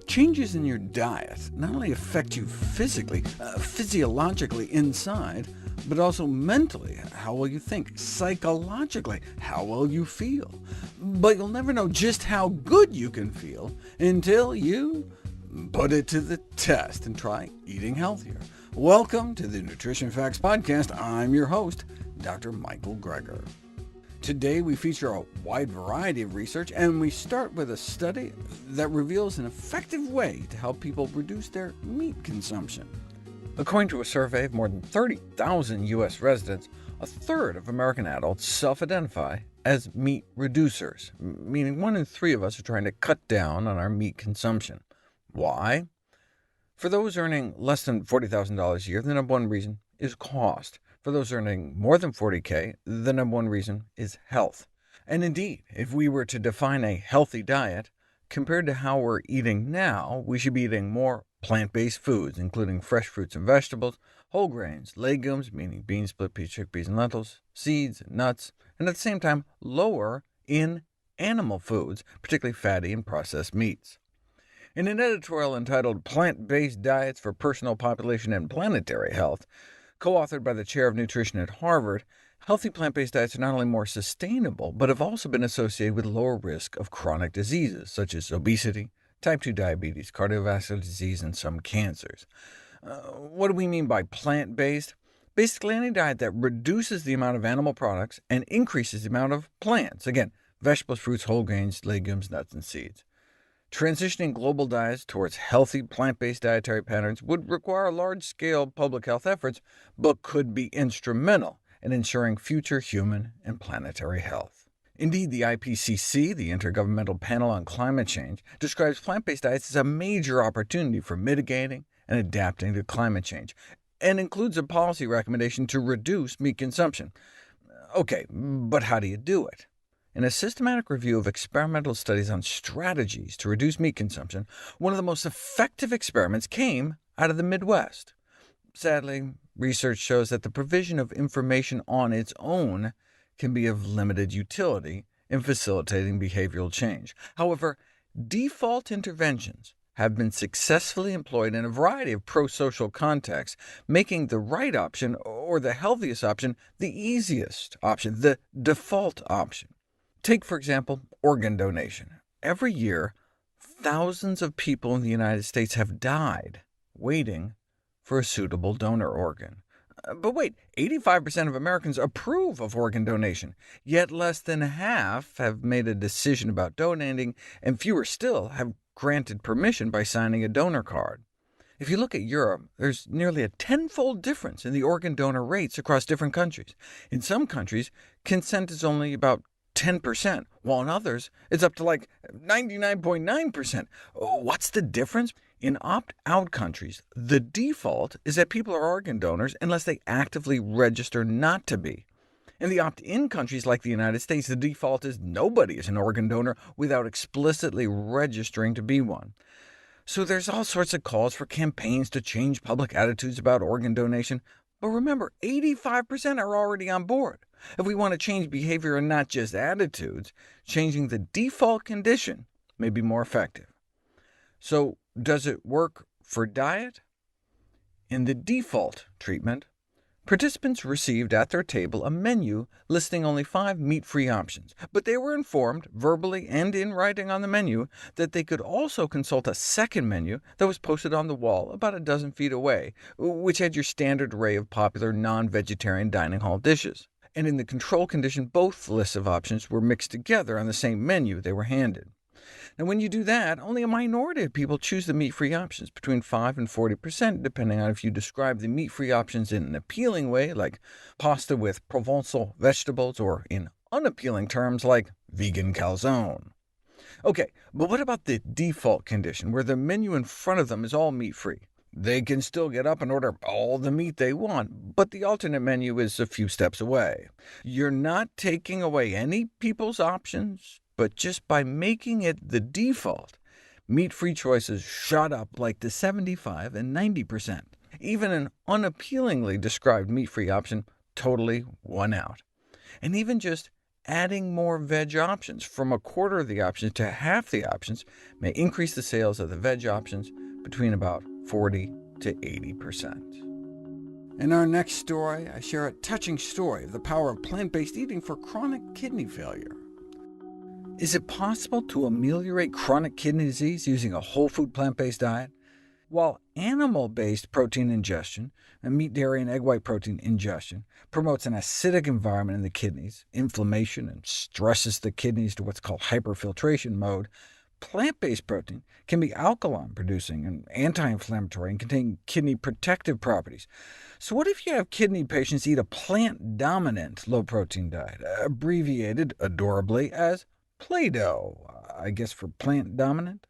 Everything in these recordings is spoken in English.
Changes in your diet not only affect you physically, physiologically inside, but also mentally, how well you think, psychologically, how well you feel. But you'll never know just how good you can feel until you put it to the test and try eating healthier. Welcome to the Nutrition Facts Podcast. I'm your host, Dr. Michael Greger. Today we feature a wide variety of research, and we start with a study that reveals an effective way to help people reduce their meat consumption. According to a survey of more than 30,000 U.S. residents, a third of American adults self-identify as meat reducers, meaning 1 in 3 of us are trying to cut down on our meat consumption. Why? For those earning less than $40,000 a year, the number one reason is cost. For those earning more than $40K, the number one reason is health. And indeed, if we were to define a healthy diet, compared to how we're eating now, we should be eating more plant-based foods, including fresh fruits and vegetables, whole grains, legumes, meaning beans, split peas, chickpeas, and lentils, seeds, nuts, and at the same time lower in animal foods, particularly fatty and processed meats. In an editorial entitled Plant-Based Diets for Personal Population and Planetary Health, co-authored by the chair of nutrition at Harvard, healthy plant-based diets are not only more sustainable, but have also been associated with lower risk of chronic diseases, such as obesity, type 2 diabetes, cardiovascular disease, and some cancers. What do we mean by plant-based? Basically, any diet that reduces the amount of animal products and increases the amount of plants. Again, vegetables, fruits, whole grains, legumes, nuts, and seeds. Transitioning global diets towards healthy plant-based dietary patterns would require large-scale public health efforts, but could be instrumental in ensuring future human and planetary health. Indeed, the IPCC, the Intergovernmental Panel on Climate Change, describes plant-based diets as a major opportunity for mitigating and adapting to climate change, and includes a policy recommendation to reduce meat consumption. OK, but how do you do it? In a systematic review of experimental studies on strategies to reduce meat consumption, one of the most effective experiments came out of the Midwest. Sadly, research shows that the provision of information on its own can be of limited utility in facilitating behavioral change. However, default interventions have been successfully employed in a variety of pro-social contexts, making the right option, or the healthiest option, the easiest option, the default option. Take, for example, organ donation. Every year, thousands of people in the United States have died waiting for a suitable donor organ. But wait, 85% of Americans approve of organ donation, yet less than half have made a decision about donating, and fewer still have granted permission by signing a donor card. If you look at Europe, there's nearly a tenfold difference in the organ donor rates across different countries. In some countries, consent is only about 10%, while in others it's up to like 99.9%. What's the difference? In opt-out countries, the default is that people are organ donors unless they actively register not to be. In the opt-in countries like the United States, the default is nobody is an organ donor without explicitly registering to be one. So there's all sorts of calls for campaigns to change public attitudes about organ donation, but remember, 85% are already on board. If we want to change behavior and not just attitudes, changing the default condition may be more effective. So does it work for diet? In the default treatment, participants received at their table a menu listing only 5 meat-free options, but they were informed, verbally and in writing on the menu, that they could also consult a second menu that was posted on the wall about a dozen feet away, which had your standard array of popular non-vegetarian dining hall dishes. And in the control condition, both lists of options were mixed together on the same menu they were handed. Now, when you do that, only a minority of people choose the meat-free options, between 5 and 40%, depending on if you describe the meat-free options in an appealing way, like pasta with Provençal vegetables, or in unappealing terms like vegan calzone. OK, but what about the default condition, where the menu in front of them is all meat-free? They can still get up and order all the meat they want, but the alternate menu is a few steps away. You're not taking away any people's options, but just by making it the default, meat-free choices shot up like to 75 and 90%. Even an unappealingly described meat-free option totally won out. And even just adding more veg options from a quarter of the options to half the options may increase the sales of the veg options between about 40 to 80%. In our next story, I share a touching story of the power of plant-based eating for chronic kidney failure. Is it possible to ameliorate chronic kidney disease using a whole food plant-based diet? While animal-based protein ingestion, and meat, dairy, and egg white protein ingestion, promotes an acidic environment in the kidneys, inflammation, and stresses the kidneys to what's called hyperfiltration mode, plant-based protein can be alkaline-producing and anti-inflammatory and contain kidney protective properties. So what if you have kidney patients eat a plant-dominant low-protein diet, abbreviated adorably as Play-Doh, I guess for plant-dominant?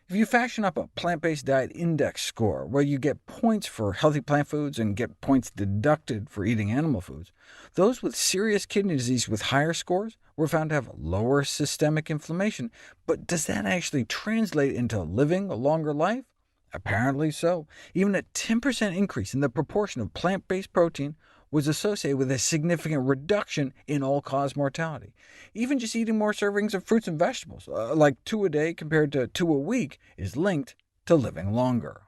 If you fashion up a plant-based diet index score, where you get points for healthy plant foods and get points deducted for eating animal foods, those with serious kidney disease with higher scores were found to have lower systemic inflammation. But does that actually translate into living a longer life? Apparently so. Even a 10% increase in the proportion of plant-based protein was associated with a significant reduction in all-cause mortality. Even just eating more servings of fruits and vegetables, like 2 a day compared to 2 a week, is linked to living longer.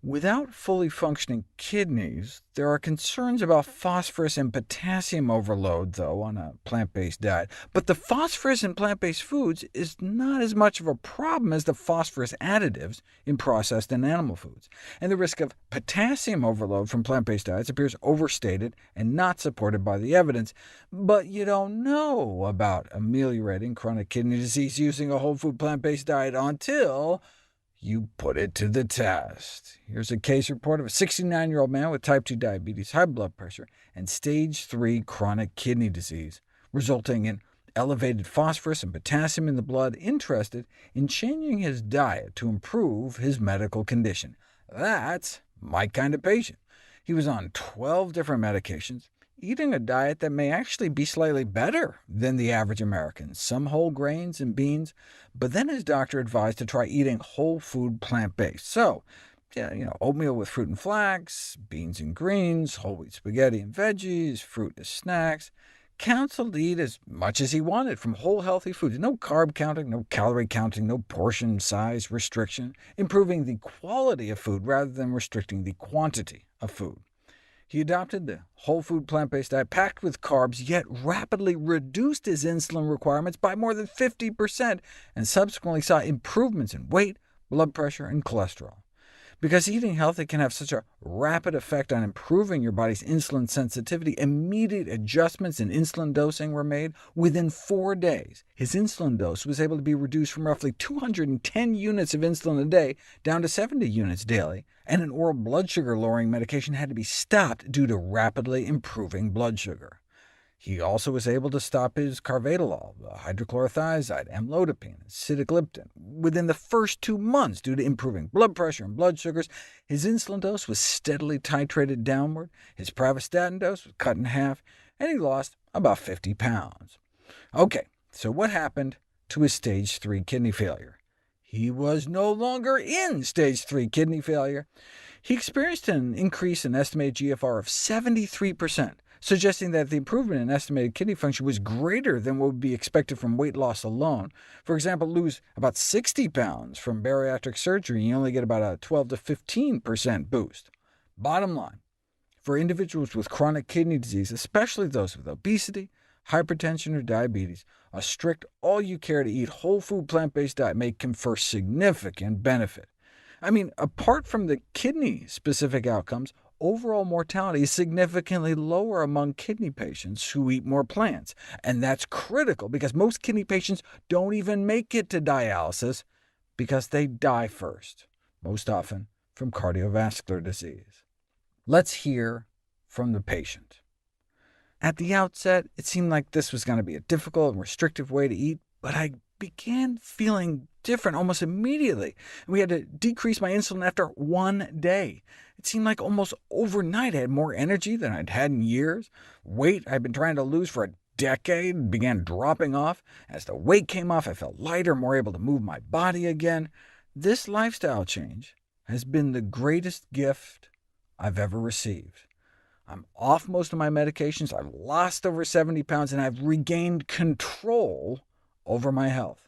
Without fully functioning kidneys, there are concerns about phosphorus and potassium overload, though, on a plant-based diet. But the phosphorus in plant-based foods is not as much of a problem as the phosphorus additives in processed and animal foods, and the risk of potassium overload from plant-based diets appears overstated and not supported by the evidence. But you don't know about ameliorating chronic kidney disease using a whole food plant-based diet until you put it to the test. Here's a case report of a 69-year-old man with type 2 diabetes, high blood pressure, and stage 3 chronic kidney disease, resulting in elevated phosphorus and potassium in the blood, interested in changing his diet to improve his medical condition. That's my kind of patient. He was on 12 different medications, eating a diet that may actually be slightly better than the average American, some whole grains and beans, but then his doctor advised to try eating whole food plant-based. So, oatmeal with fruit and flax, beans and greens, whole wheat spaghetti and veggies, fruit as snacks, counseled to eat as much as he wanted from whole healthy foods. No carb counting, no calorie counting, no portion size restriction, improving the quality of food rather than restricting the quantity of food. He adopted the whole food plant-based diet packed with carbs, yet rapidly reduced his insulin requirements by more than 50%, and subsequently saw improvements in weight, blood pressure, and cholesterol. Because eating healthy can have such a rapid effect on improving your body's insulin sensitivity, immediate adjustments in insulin dosing were made. Within 4 days, his insulin dose was able to be reduced from roughly 210 units of insulin a day down to 70 units daily, and an oral blood sugar-lowering medication had to be stopped due to rapidly improving blood sugar. He also was able to stop his carvedilol, hydrochlorothiazide, amlodipine, and sitagliptin within the first 2 months due to improving blood pressure and blood sugars. His insulin dose was steadily titrated downward, his pravastatin dose was cut in half, and he lost about 50 pounds. OK, so what happened to his stage 3 kidney failure? He was no longer in stage 3 kidney failure. He experienced an increase in estimated GFR of 73%, suggesting that the improvement in estimated kidney function was greater than what would be expected from weight loss alone. For example, lose about 60 pounds from bariatric surgery, and you only get about a 12 to 15% boost. Bottom line, for individuals with chronic kidney disease, especially those with obesity, hypertension, or diabetes, a strict all-you-care-to-eat whole food plant-based diet may confer significant benefit. I mean, apart from the kidney-specific outcomes, overall mortality is significantly lower among kidney patients who eat more plants, and that's critical because most kidney patients don't even make it to dialysis because they die first, most often from cardiovascular disease. Let's hear from the patient. At the outset, it seemed like this was going to be a difficult and restrictive way to eat, but I began feeling different almost immediately. We had to decrease my insulin after 1 day. It seemed like almost overnight I had more energy than I'd had in years. Weight I'd been trying to lose for a decade began dropping off. As the weight came off, I felt lighter, more able to move my body again. This lifestyle change has been the greatest gift I've ever received. I'm off most of my medications, I've lost over 70 pounds, and I've regained control over my health.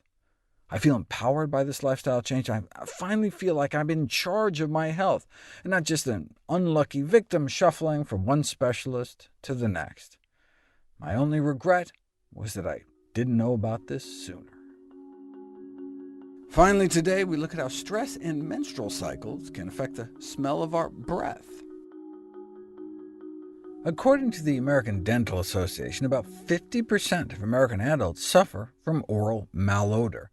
I feel empowered by this lifestyle change. I finally feel like I'm in charge of my health, and not just an unlucky victim shuffling from one specialist to the next. My only regret was that I didn't know about this sooner. Finally today, we look at how stress and menstrual cycles can affect the smell of our breath. According to the American Dental Association, about 50% of American adults suffer from oral malodor,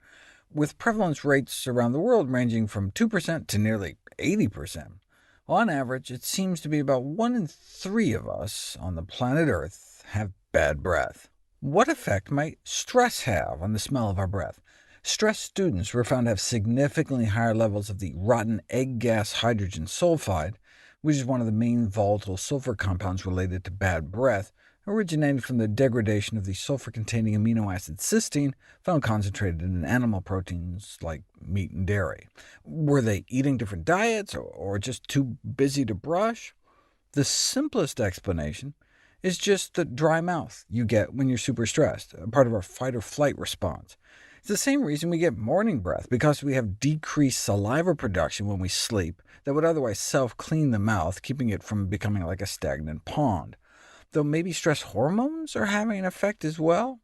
with prevalence rates around the world ranging from 2% to nearly 80%. On average, it seems to be about 1 in 3 of us on the planet Earth have bad breath. What effect might stress have on the smell of our breath? Stressed students were found to have significantly higher levels of the rotten egg gas hydrogen sulfide, which is one of the main volatile sulfur compounds related to bad breath, originating from the degradation of the sulfur-containing amino acid cysteine, found concentrated in animal proteins like meat and dairy. Were they eating different diets, or just too busy to brush? The simplest explanation is just the dry mouth you get when you're super stressed, part of our fight-or-flight response. It's the same reason we get morning breath, because we have decreased saliva production when we sleep that would otherwise self-clean the mouth, keeping it from becoming like a stagnant pond. Though maybe stress hormones are having an effect as well?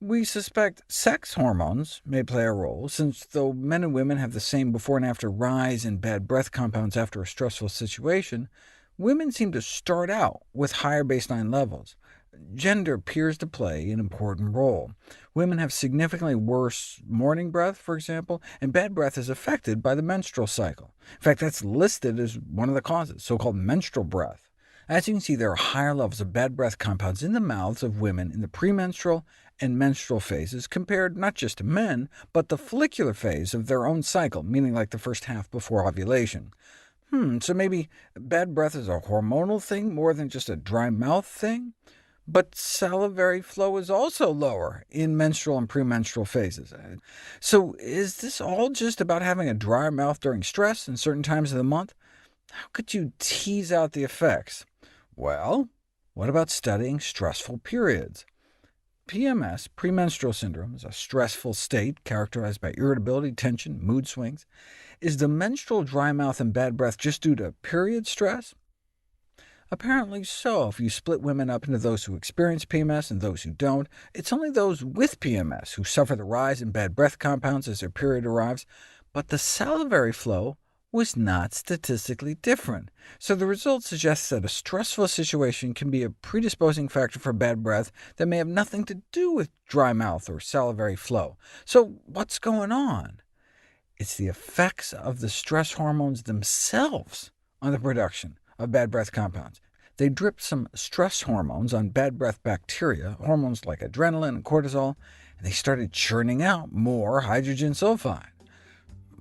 We suspect sex hormones may play a role, since though men and women have the same before and after rise in bad breath compounds after a stressful situation, women seem to start out with higher baseline levels. Gender appears to play an important role. Women have significantly worse morning breath, for example, and bad breath is affected by the menstrual cycle. In fact, that's listed as one of the causes, so-called menstrual breath. As you can see, there are higher levels of bad breath compounds in the mouths of women in the premenstrual and menstrual phases, compared not just to men, but the follicular phase of their own cycle, meaning like the first half before ovulation. So maybe bad breath is a hormonal thing more than just a dry mouth thing? But salivary flow is also lower in menstrual and premenstrual phases. So is this all just about having a drier mouth during stress in certain times of the month? How could you tease out the effects? Well, what about studying stressful periods? PMS, premenstrual syndrome, is a stressful state characterized by irritability, tension, mood swings. Is the menstrual dry mouth and bad breath just due to period stress? Apparently so. If you split women up into those who experience PMS and those who don't, it's only those with PMS who suffer the rise in bad breath compounds as their period arrives, but the salivary flow was not statistically different. So the result suggests that a stressful situation can be a predisposing factor for bad breath that may have nothing to do with dry mouth or salivary flow. So what's going on? It's the effects of the stress hormones themselves on the production of bad breath compounds. They drip some stress hormones on bad breath bacteria, hormones like adrenaline and cortisol, and they started churning out more hydrogen sulfide.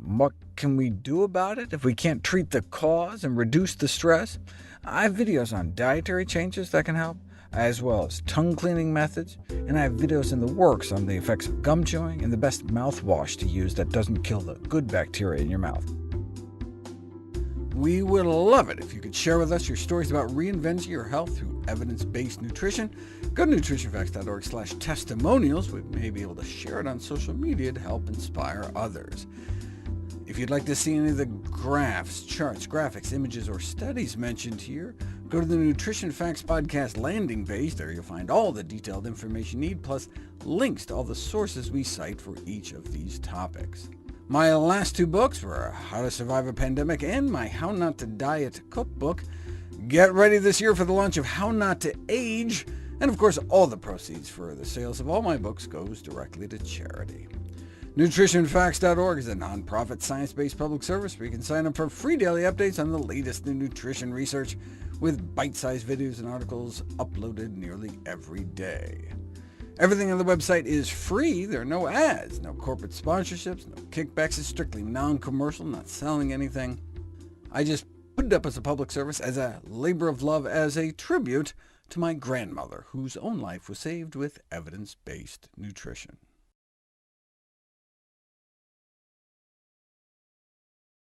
What can we do about it if we can't treat the cause and reduce the stress? I have videos on dietary changes that can help, as well as tongue-cleaning methods, and I have videos in the works on the effects of gum chewing and the best mouthwash to use that doesn't kill the good bacteria in your mouth. We would love it if you could share with us your stories about reinventing your health through evidence-based nutrition. Go to nutritionfacts.org/testimonials. We may be able to share it on social media to help inspire others. If you'd like to see any of the graphs, charts, graphics, images, or studies mentioned here, go to the Nutrition Facts Podcast landing page. There you'll find all the detailed information you need, plus links to all the sources we cite for each of these topics. My last 2 books were How to Survive a Pandemic and my How Not to Diet cookbook. Get ready this year for the launch of How Not to Age, and of course all the proceeds for the sales of all my books goes directly to charity. NutritionFacts.org is a nonprofit science-based public service where you can sign up for free daily updates on the latest in nutrition research, with bite-sized videos and articles uploaded nearly every day. Everything on the website is free. There are no ads, no corporate sponsorships, no kickbacks. It's strictly non-commercial, not selling anything. I just put it up as a public service, as a labor of love, as a tribute to my grandmother, whose own life was saved with evidence-based nutrition.